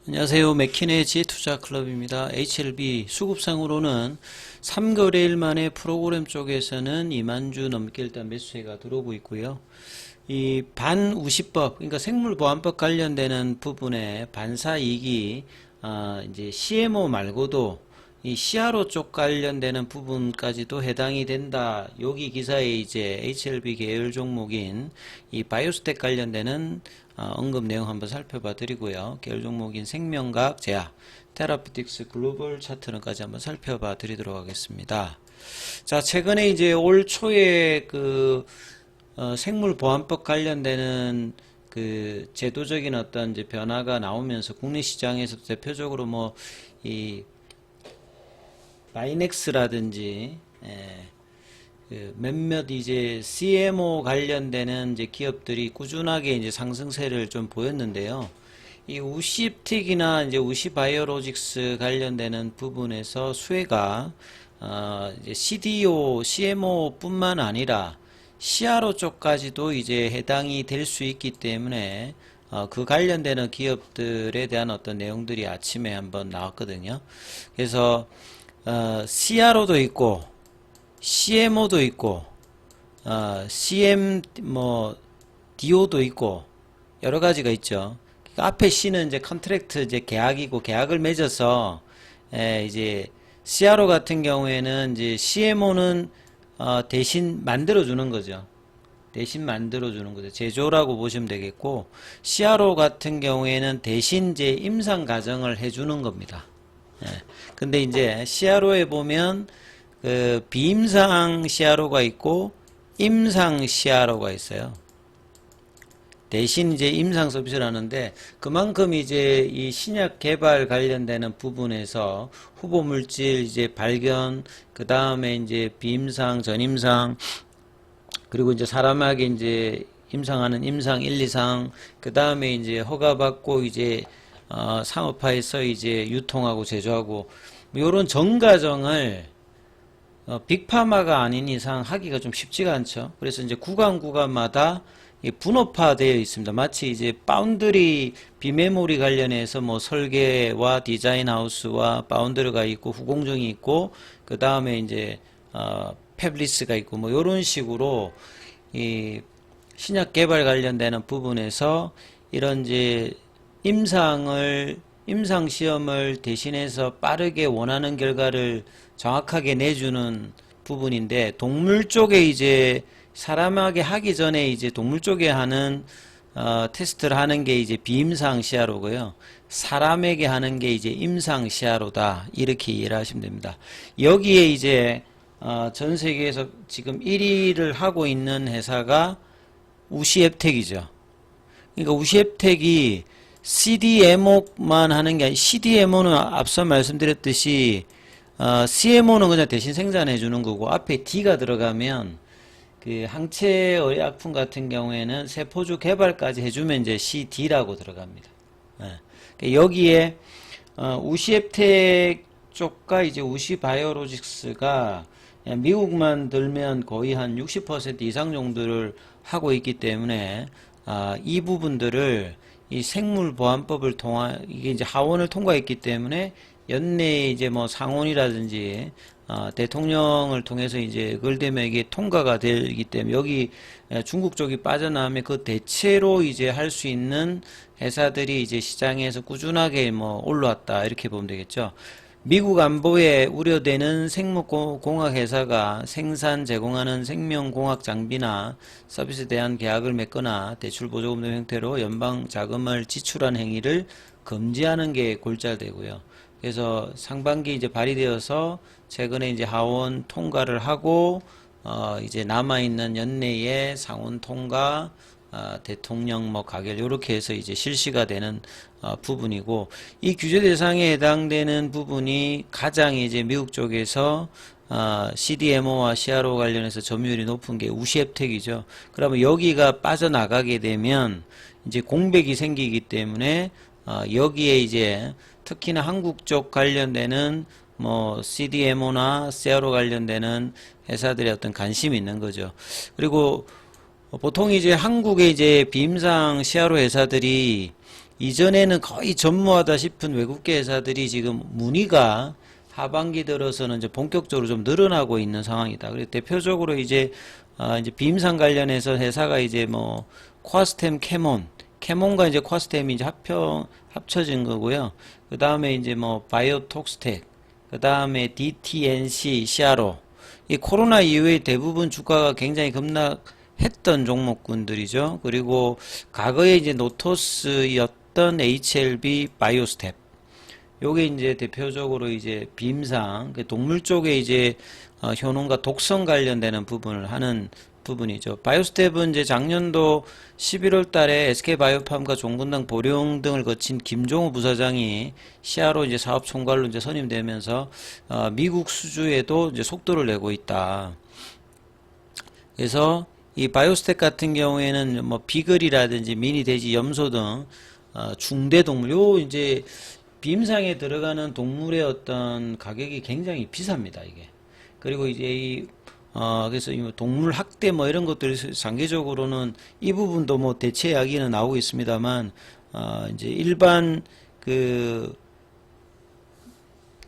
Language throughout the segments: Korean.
안녕하세요. 맥키네지 투자클럽입니다. HLB 수급상으로는 3거래일 만에 프로그램 쪽에서는 2만 주 넘게 일단 매수세가 들어오고 있고요. 이 반우시법, 그러니까 생물보안법 관련되는 부분에 반사이익이 이제 CMO 말고도 이 CRO 쪽 관련되는 부분까지도 해당이 된다. 여기 기사에 이제 HLB 계열 종목인 이 바이오스텍 관련되는 언급 내용 한번 살펴봐 드리고요. 계열 종목인 생명과학, 제약, 테라피틱스 글로벌 차트는까지 한번 살펴봐 드리도록 하겠습니다. 자, 최근에 이제 올 초에 생물보안법 관련되는 그 제도적인 어떤 이제 변화가 나오면서 국내 시장에서도 대표적으로 이 마이넥스라든지 그 몇몇 이제 CMO 관련되는 이제 기업들이 꾸준하게 이제 상승세를 좀 보였는데요. 이 우시입틱이나 이제 우시바이오로직스 관련되는 부분에서 수혜가 이제 CDO, CMO뿐만 아니라 CRO 쪽까지도 이제 해당이 될 수 있기 때문에 그 관련되는 기업들에 대한 어떤 내용들이 아침에 한번 나왔거든요. 그래서 CRO도 있고 CMO도 있고 DO도 있고 여러 가지가 있죠. 그러니까 앞에 C는 이제 컨트랙트 이제 계약이고 계약을 맺어서 이제 CRO 같은 경우에는 이제 CMO는 대신 만들어 주는 거죠. 대신 만들어 주는 거죠. 제조라고 보시면 되겠고 CRO 같은 경우에는 대신 이제 임상 과정을 해 주는 겁니다. 근데 이제 CRO에 보면 그 비임상 CRO가 있고 임상 CRO가 있어요. 대신 이제 임상 서비스를 하는데 그만큼 이제 이 신약 개발 관련되는 부분에서 후보 물질 이제 발견, 그 다음에 이제 비임상, 전임상, 그리고 이제 사람에게 이제 임상하는 임상 1, 2상, 그 다음에 이제 허가받고 이제 상업화해서 이제 유통하고 제조하고 이런 전 과정을 빅파마가 아닌 이상 하기가 좀 쉽지가 않죠. 그래서 이제 구간마다 분업화되어 있습니다. 마치 이제 바운드리 비메모리 관련해서 설계와 디자인 하우스와 바운드리가 있고 후공정이 있고 그 다음에 이제 팹리스가 있고 이런 식으로 이 신약 개발 관련되는 부분에서 이런 이제 임상 시험을 대신해서 빠르게 원하는 결과를 정확하게 내주는 부분인데, 동물 쪽에 이제 사람에게 하기 전에 이제 동물 쪽에 하는 테스트를 하는 게 이제 비임상 CRO고요. 사람에게 하는 게 이제 임상 CRO다. 이렇게 이해를 하시면 됩니다. 여기에 이제 전 세계에서 지금 1위를 하고 있는 회사가 우시앱텍이죠. 그러니까 우시앱텍이 CDMO만 하는 게 아니라 CDMO는 앞서 말씀드렸듯이 CMO는 그냥 대신 생산해 주는 거고 앞에 D가 들어가면 그 항체 의약품 같은 경우에는 세포주 개발까지 해주면 이제 CD라고 들어갑니다. 여기에 우시앱텍 쪽과 이제 우시바이오로직스가 미국만 들면 거의 한 60% 이상 정도를 하고 있기 때문에 이 부분들을 이 생물보안법을 통한 이게 이제 하원을 통과했기 때문에 연내 이제 상원이라든지 대통령을 통해서 이제 그걸 되면 이게 통과가 되기 때문에 여기 중국 쪽이 빠져나오면 그 대체로 이제 할 수 있는 회사들이 이제 시장에서 꾸준하게 올라왔다 이렇게 보면 되겠죠. 미국 안보에 우려되는 생물공학 회사가 생산 제공하는 생명공학 장비나 서비스에 대한 계약을 맺거나 대출 보조금 등 형태로 연방 자금을 지출한 행위를 금지하는 게 골자되고요. 그래서 상반기 이제 발의되어서 최근에 이제 하원 통과를 하고 이제 남아있는 연내에 상원 통과, 대통령 가결 이렇게 해서 이제 실시가 되는 부분이고, 이 규제 대상에 해당되는 부분이 가장 이제 미국 쪽에서 CDMO와 CRO 관련해서 점유율이 높은 게 우시앱텍이죠. 그러면 여기가 빠져나가게 되면 이제 공백이 생기기 때문에 여기에 이제 특히나 한국 쪽 관련되는 CDMO나 CRO 관련되는 회사들의 어떤 관심이 있는 거죠. 그리고 보통 이제 한국의 이제 비임상 CRO 회사들이 이전에는 거의 전무하다 싶은 외국계 회사들이 지금 문의가 하반기 들어서는 이제 본격적으로 좀 늘어나고 있는 상황이다. 그리고 대표적으로 이제 비임상 관련해서 회사가 이제 뭐 쿼스템 캐몬과 이제 쿼스템이 이제 합쳐진 거고요. 그 다음에 이제 뭐 바이오톡스텍, 그 다음에 DTNC, 시아로. 이 코로나 이후에 대부분 주가가 굉장히 급락했던 종목군들이죠. 그리고 과거에 이제 노토스였던 HLB 바이오스텝. 요게 이제 대표적으로 이제 비임상, 동물 쪽에 이제 효능과 독성 관련되는 부분을 하는 부분이죠. 바이오스텝은 이제 작년도 11월 달에 SK바이오팜과 종근당 보령 등을 거친 김종우 부사장이 시아로 이제 사업 총괄로 이제 선임되면서 미국 수주에도 이제 속도를 내고 있다. 그래서 이 바이오스텝 같은 경우에는 뭐 비글이라든지 미니 돼지, 염소 등 중대 동물, 요 이제 비임상에 들어가는 동물의 어떤 가격이 굉장히 비쌉니다, 이게. 그리고 이제 그래서 동물 학대 뭐 이런 것들이 장기적으로는 이 부분도 뭐 대체 이야기는 나오고 있습니다만, 이제 일반 그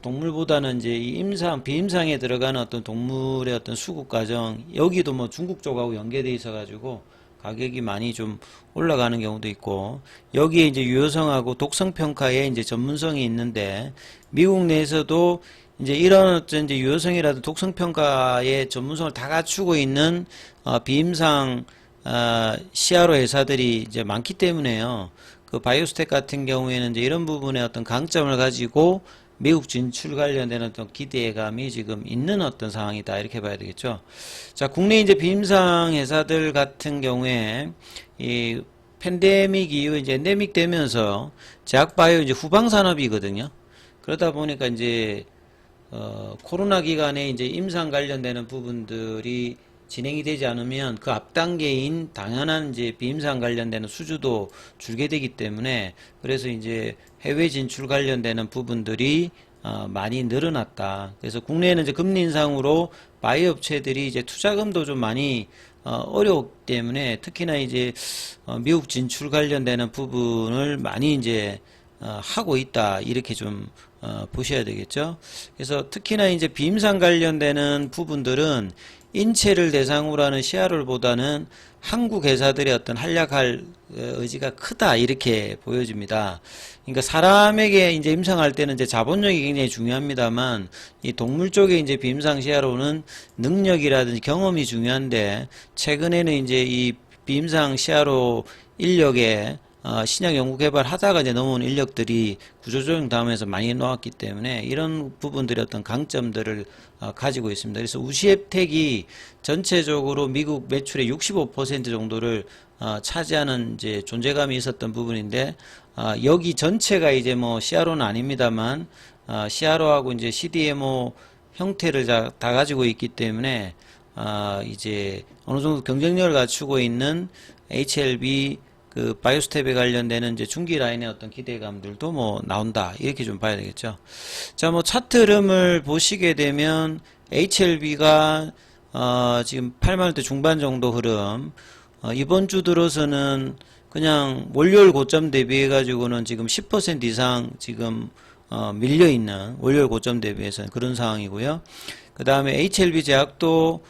동물보다는 이제 이 비임상에 들어가는 어떤 동물의 어떤 수급 과정, 여기도 뭐 중국 쪽하고 연계돼 있어 가지고 가격이 많이 좀 올라가는 경우도 있고, 여기에 이제 유효성하고 독성 평가에 이제 전문성이 있는데, 미국 내에서도 이제 이런 어떤 이제 유효성이라든 독성 평가의 전문성을 다 갖추고 있는 비임상 CRO 회사들이 이제 많기 때문에요. 그 바이오스텍 같은 경우에는 이제 이런 부분의 어떤 강점을 가지고 미국 진출 관련된 어떤 기대감이 지금 있는 어떤 상황이다, 이렇게 봐야 되겠죠. 자, 국내 이제 비임상 회사들 같은 경우에 이 팬데믹 이후 이제 엔데믹 되면서 제약바이오 이제 후방 산업이거든요. 그러다 보니까 이제 코로나 기간에 이제 임상 관련되는 부분들이 진행이 되지 않으면 그 앞단계인 당연한 이제 비임상 관련되는 수주도 줄게 되기 때문에, 그래서 이제 해외 진출 관련되는 부분들이 많이 늘어났다. 그래서 국내에는 이제 금리 인상으로 바이오 업체들이 이제 투자금도 좀 많이 어려웠기 때문에, 특히나 이제 미국 진출 관련되는 부분을 많이 이제 하고 있다, 이렇게 좀 보셔야 되겠죠. 그래서 특히나 이제 비임상 관련되는 부분들은 인체를 대상으로 하는 CRO보다는 한국 회사들의 어떤 활약할 의지가 크다, 이렇게 보여집니다. 그러니까 사람에게 이제 임상할 때는 이제 자본력이 굉장히 중요합니다만, 이 동물 쪽에 이제 비임상 CRO는 능력이라든지 경험이 중요한데, 최근에는 이제 이 비임상 CRO 인력에 신약 연구 개발 하다가 이제 넘어온 인력들이 구조조정 다음에서 많이 나왔기 때문에 이런 부분들의 어떤 강점들을 가지고 있습니다. 그래서 우시앱텍이 전체적으로 미국 매출의 65% 정도를 차지하는 이제 존재감이 있었던 부분인데, 여기 전체가 이제 뭐 CRO는 아닙니다만, CRO하고 이제 CDMO 형태를 다 가지고 있기 때문에, 이제 어느 정도 경쟁력을 갖추고 있는 HLB 그 바이오스텝에 관련되는 이제 중기 라인의 어떤 기대감들도 뭐 나온다, 이렇게 좀 봐야 되겠죠. 자, 뭐 차트 흐름을 보시게 되면 HLB가 지금 8만원대 중반 정도 흐름, 이번 주 들어서는 그냥 월요일 고점 대비해 가지고는 지금 10% 이상 지금 밀려 있는, 월요일 고점 대비해서 그런 상황이고요. 그 다음에 HLB 제약도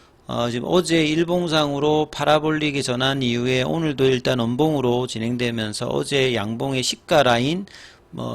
지금 어제 일봉상으로 파라볼릭이 전환 이후에 오늘도 일단 원봉으로 진행되면서 어제 양봉의 시가 라인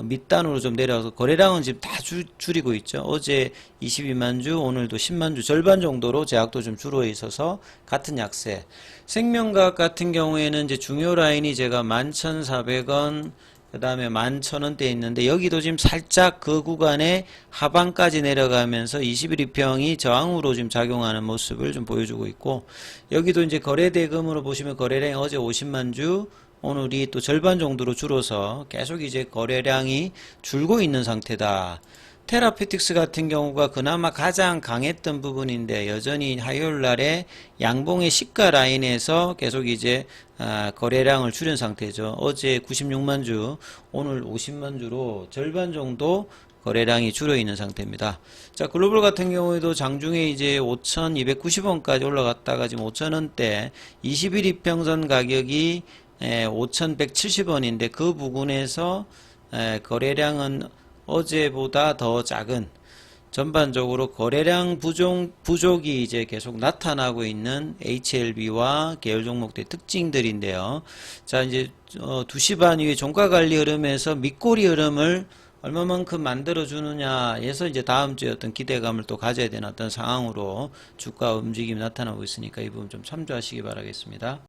밑단으로 좀 내려서 거래량은 지금 다 줄이고 있죠. 어제 22만 주, 오늘도 10만 주, 절반 정도로 제약도 좀 줄어 있어서 같은 약세. 생명과학 같은 경우에는 이제 중요 라인이 제가 11,400원, 그 다음에 11,000원대 있는데, 여기도 지금 살짝 그 구간에 하방까지 내려가면서 21일 평이 저항으로 지금 작용하는 모습을 좀 보여주고 있고, 여기도 이제 거래대금으로 보시면 거래량이 어제 50만 주, 오늘이 또 절반 정도로 줄어서 계속 이제 거래량이 줄고 있는 상태다. 테라피틱스 같은 경우가 그나마 가장 강했던 부분인데, 여전히 화요일 날에 양봉의 시가 라인에서 계속 이제 거래량을 줄인 상태죠. 어제 96만 주, 오늘 50만 주로 절반 정도 거래량이 줄어 있는 상태입니다. 자, 글로벌 같은 경우에도 장중에 이제 5,290원까지 올라갔다가 지금 5,000원대 21일평선 가격이 5,170원인데 그 부근에서 거래량은 어제보다 더 작은, 전반적으로 거래량 부족이 이제 계속 나타나고 있는 HLB와 계열 종목들의 특징들인데요. 자, 이제 2시 반 이후에 종가 관리 흐름에서 밑꼬리 흐름을 얼마만큼 만들어주느냐에서 이제 다음 주에 어떤 기대감을 또 가져야 되는 어떤 상황으로 주가 움직임이 나타나고 있으니까 이 부분 좀 참조하시기 바라겠습니다.